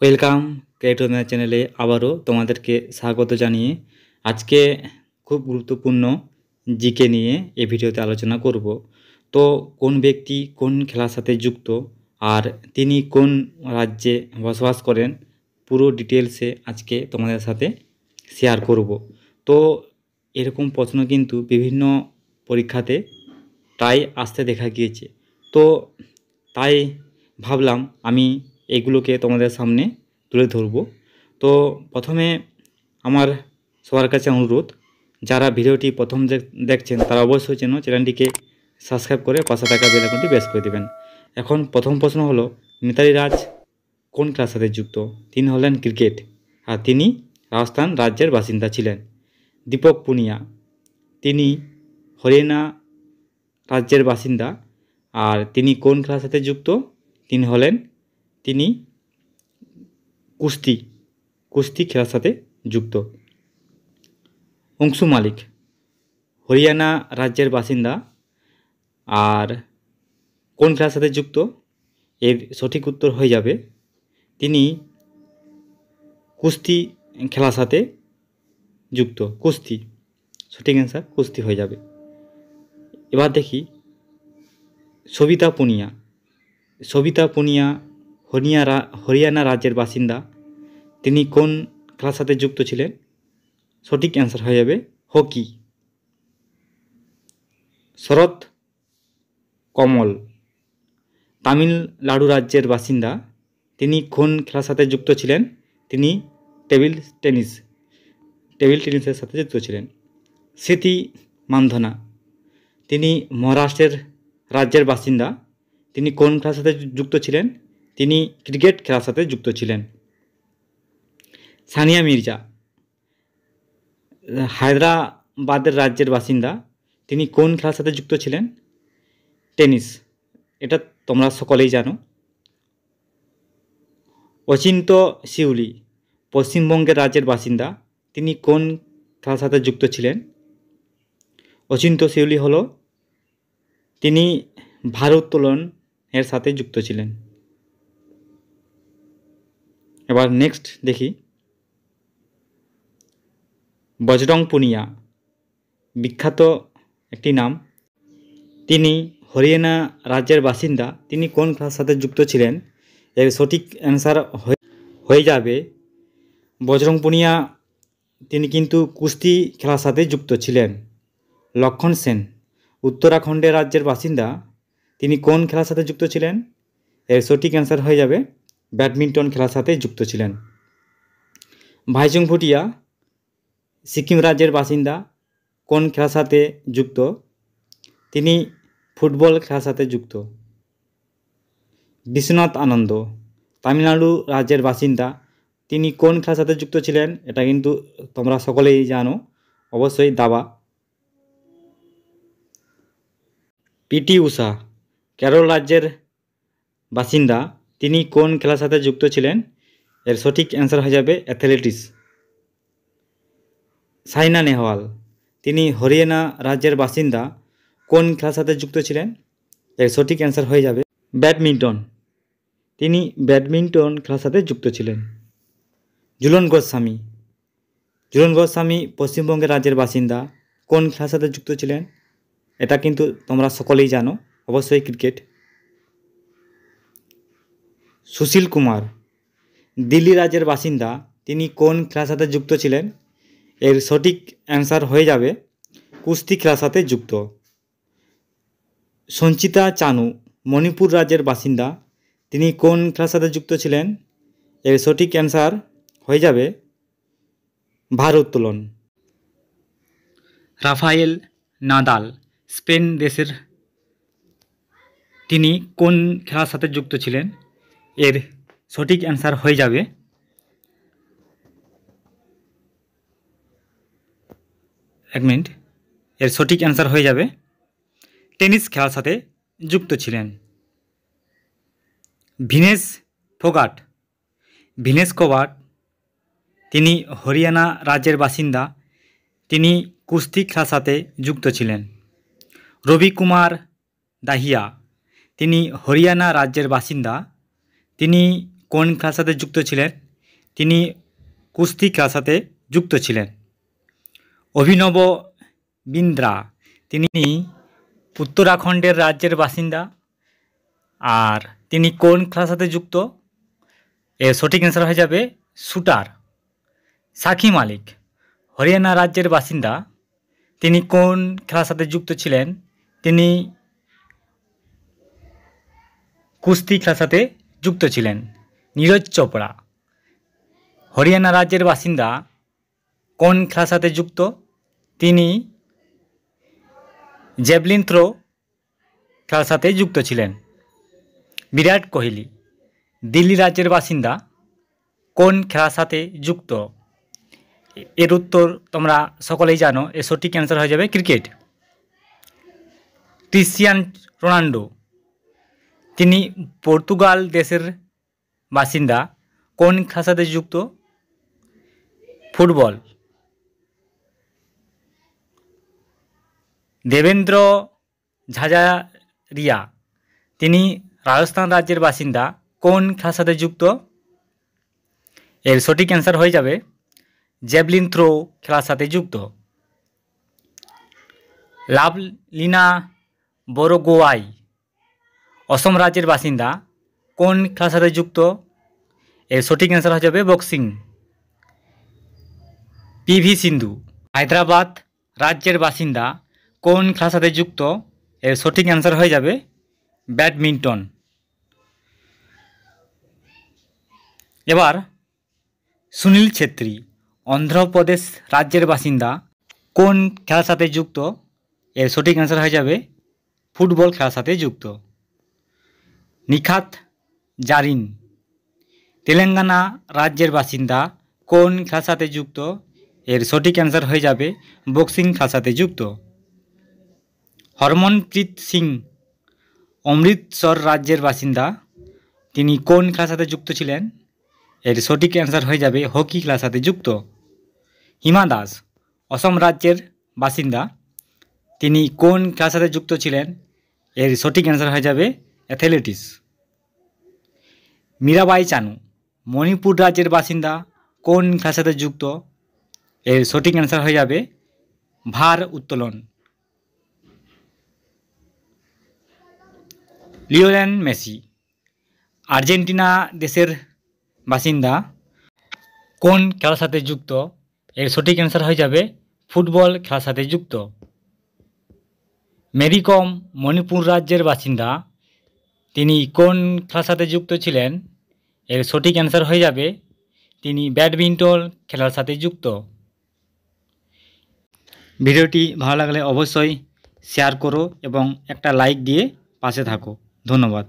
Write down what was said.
Welcome creator চ্যানেলে আবারও তোমাদেরকে স্বাগত জানিয়ে আজকে খুব গুরুত্বপূর্ণ জিকে নিয়ে এই ভিডিওতে আলোচনা করব। তো কোন ব্যক্তি কোন খেলার সাথে যুক্ত আর তিনি কোন রাজ্যে বসবাস করেন পুরো ডিটেলসে আজকে তোমাদের সাথে শেয়ার করব। তো এরকম প্রশ্ন কিন্তু বিভিন্ন পরীক্ষাতে প্রায় আসতে দেখা গিয়েছে। তো তাই ভাবলাম আমি এগুলোকে তোমাদের সামনে তুলে ধরব। তো প্রথমে আমার সবার কাছে অনুরোধ, যারা ভিডিওটি প্রথম দেখছেন তারা অবশ্যই যেন চ্যানেলটিকে সাবস্ক্রাইব করে পাশে থাকা বেল আইকনটি প্রেস করে দেবেন। এখন প্রথম প্রশ্ন হলো, মিতালি রাজ কোন খেলার সাথে যুক্ত? তিনি হলেন ক্রিকেট, আর তিনি রাজস্থান রাজ্যের বাসিন্দা ছিলেন। দীপক পুনিয়া, তিনি হরিয়ানা রাজ্যের বাসিন্দা, আর তিনি কোন খেলার সাথে যুক্ত? তিনি কুস্তি খেলার সাথে যুক্ত। অংশু মালিক হরিয়ানা রাজ্যের বাসিন্দা, আর কোন খেলার সাথে যুক্ত? এর সঠিক উত্তর হয়ে যাবে তিনি কুস্তি খেলার সাথে যুক্ত। কুস্তি, সঠিক অ্যান্সার কুস্তি হয়ে যাবে। এবার দেখি সবিতা পুনিয়া হরিয়ানা রাজ্যের বাসিন্দা, তিনি কোন খেলার সাথে যুক্ত ছিলেন? সঠিক অ্যান্সার হয়ে যাবে হকি। শরৎ কমল তামিলনাড়ু রাজ্যের বাসিন্দা, তিনি কোন খেলার সাথে যুক্ত ছিলেন? তিনি টেবিল টেনিসের সাথে যুক্ত ছিলেন। স্মৃতি মান্ধনা, তিনি মহারাষ্ট্রের রাজ্যের বাসিন্দা, তিনি কোন খেলার সাথে যুক্ত ছিলেন? তিনি ক্রিকেট খেলার সাথে যুক্ত ছিলেন। সানিয়া মির্জা হায়দ্রাবাদের রাজ্যের বাসিন্দা, তিনি কোন খেলার সাথে যুক্ত ছিলেন? টেনিস, এটা তোমরা সকলেই জানো। অচিন্ত শিউলি পশ্চিমবঙ্গের রাজ্যের বাসিন্দা, তিনি কোন খেলার সাথে যুক্ত ছিলেন? অচিন্ত শিউলি হলো তিনি ভারোত্তোলন এর সাথে যুক্ত ছিলেন। এবার নেক্সট দেখি বজরং পুনিয়া, বিখ্যাত একটি নাম, তিনি হরিয়ানা রাজ্যের বাসিন্দা, তিনি কোন খেলার সাথে যুক্ত ছিলেন? এর সঠিক অ্যান্সার হয়ে যাবে বজরং পুনিয়া, তিনি কিন্তু কুস্তি খেলার সাথে যুক্ত ছিলেন। লক্ষণ সেন উত্তরাখণ্ডের রাজ্যের বাসিন্দা, তিনি কোন খেলার সাথে যুক্ত ছিলেন? এর সঠিক অ্যান্সার হয়ে যাবে ব্যাডমিন্টন খেলার সাথে যুক্ত ছিলেন। ভাইচুং ভুটিয়া সিকিম রাজ্যের বাসিন্দা, কোন খেলার সাথে যুক্ত? তিনি ফুটবল খেলার সাথে যুক্ত। বিশ্বনাথ আনন্দ তামিলনাড়ু রাজ্যের বাসিন্দা, তিনি কোন খেলার সাথে যুক্ত ছিলেন? এটা কিন্তু তোমরা সকলেই জানো, অবশ্যই দাবা। পিটি ঊষা কেরল রাজ্যের বাসিন্দা, তিনি কোন খেলার সাথে যুক্ত ছিলেন? এর সঠিক অ্যান্সার হয়ে যাবে অ্যাথলেটিক্স। সাইনা নেহওয়াল, তিনি হরিয়ানা রাজ্যের বাসিন্দা, কোন খেলার সাথে যুক্ত ছিলেন? এর সঠিক অ্যান্সার হয়ে যাবে ব্যাডমিন্টন, তিনি ব্যাডমিন্টন খেলার সাথে যুক্ত ছিলেন। ঝুলন গোস্বামী পশ্চিমবঙ্গের রাজ্যের বাসিন্দা, কোন খেলার সাথে যুক্ত ছিলেন? এটা কিন্তু তোমরা সকলেই জানো, অবশ্যই ক্রিকেট। সুশীল কুমার দিল্লি রাজ্যের বাসিন্দা, তিনি কোন খেলার সাথে যুক্ত ছিলেন? এর সঠিক অ্যান্সার হয়ে যাবে কুস্তি খেলার সাথে যুক্ত। সঞ্চিতা চানু মণিপুর রাজ্যের বাসিন্দা, তিনি কোন খেলার সাথে যুক্ত ছিলেন? এর সঠিক অ্যান্সার হয়ে যাবে ভারোত্তোলন। রাফায়েল নাদাল স্পেন দেশের, তিনি কোন খেলার সাথে যুক্ত ছিলেন? এর সঠিক অ্যান্সার হয়ে যাবে এর সঠিক অ্যান্সার হয়ে যাবে টেনিস খেলার সাথে যুক্ত ছিলেন। ভিনেস ফোগাট তিনি হরিয়ানা রাজ্যের বাসিন্দা, তিনি কুস্তি খেলার সাথে যুক্ত ছিলেন। রবি কুমার দাহিয়া, তিনি হরিয়ানা রাজ্যের বাসিন্দা, তিনি কোন খেলার সাথে যুক্ত ছিলেন? তিনি কুস্তি খেলার সাথে যুক্ত ছিলেন। অভিনব বিন্দ্রা তিনি উত্তরাখণ্ডের রাজ্যের বাসিন্দা। আর তিনি কোন খেলার সাথে যুক্ত? এর সঠিক অ্যান্সার হয়ে যাবে শুটার। সাকিব মালিক হরিয়ানা রাজ্যের বাসিন্দা। তিনি কোন খেলার সাথে যুক্ত ছিলেন? তিনি কুস্তি খেলার সাথে যুক্ত ছিলেন। নীরজ চোপড়া হরিয়ানা রাজ্যের বাসিন্দা। কোন খেলার সাথে যুক্ত? তিনি জ্যাভলিন থ্রো খেলার সাথে যুক্ত ছিলেন। বিরাট কোহলি দিল্লি রাজ্যের বাসিন্দা। কোন খেলার সাথে যুক্ত? এর উত্তর তোমরা সকলেই জানো। এর সঠিক অ্যান্সার হয়ে যাবে ক্রিকেট। ক্রিশ্চিয়ানো রোনাল্ডো তিনি পর্তুগাল দেশের বাসিন্দা। কোন খেলার সাথে যুক্ত? ফুটবল। দেবেন্দ্র ঝাঝারিয়া তিনি রাজস্থান রাজ্যের বাসিন্দা। কোন খেলার সাথে যুক্ত? এর সঠিক অ্যান্সার হয়ে যাবে জ্যাভলিন থ্রো খেলার সাথে যুক্ত। লাভলিনা বরগোহাই অসম রাজ্যের বাসিন্দা। কোন খেলার সাথে যুক্ত? এর সঠিক অ্যান্সার হয়ে যাবে বক্সিং। পিভি সিন্ধু হায়দ্রাবাদ রাজ্যের বাসিন্দা। কোন খেলার সাথে যুক্ত? এর সঠিক অ্যান্সার হয়ে যাবে ব্যাডমিন্টন। এবার সুনীল ছেত্রী অন্ধ্রপ্রদেশ রাজ্যের বাসিন্দা। কোন খেলার সাথে যুক্ত? এর সঠিক অ্যান্সার হয়ে যাবে ফুটবল খেলার সাথে যুক্ত। নিখাত জারিন তেলেঙ্গানা রাজ্যের বাসিন্দা। কোন খেলার সাথে যুক্ত? এর সঠিক অ্যান্সার হয়ে যাবে বক্সিং খেলার সাথে যুক্ত। হরমনপ্রীত সিং অমৃতসর রাজ্যের বাসিন্দা। তিনি কোন খেলার সাথে যুক্ত ছিলেন? এর সঠিক অ্যান্সার হয়ে যাবে হকি খেলার সাথে যুক্ত। হিমা দাস অসম রাজ্যের বাসিন্দা। তিনি কোন খেলার সাথে যুক্ত ছিলেন? এর সঠিক অ্যান্সার হয়ে যাবে অ্যাথলেটিক্স। মীরাবাই চানু মণিপুর রাজ্যের বাসিন্দা। কোন খেলার সাথে যুক্ত? এর সঠিক অ্যান্সার হয়ে যাবে ভার উত্তোলন। লিওনেল মেসি আর্জেন্টিনা দেশের বাসিন্দা। কোন খেলার সাথে যুক্ত? এর সঠিক অ্যান্সার হয়ে যাবে ফুটবল খেলার সাথে যুক্ত। মেরি কম মণিপুর রাজ্যের বাসিন্দা। তিনি কোন খেলার সাথে যুক্ত ছিলেন? এর সঠিক অ্যান্সার হয়ে যাবে তিনি ব্যাডমিন্টন খেলার সাথে যুক্ত। ভিডিওটি ভালো লাগলে অবশ্যই শেয়ার করো এবং একটা লাইক দিয়ে পাশে থাকো। ধন্যবাদ।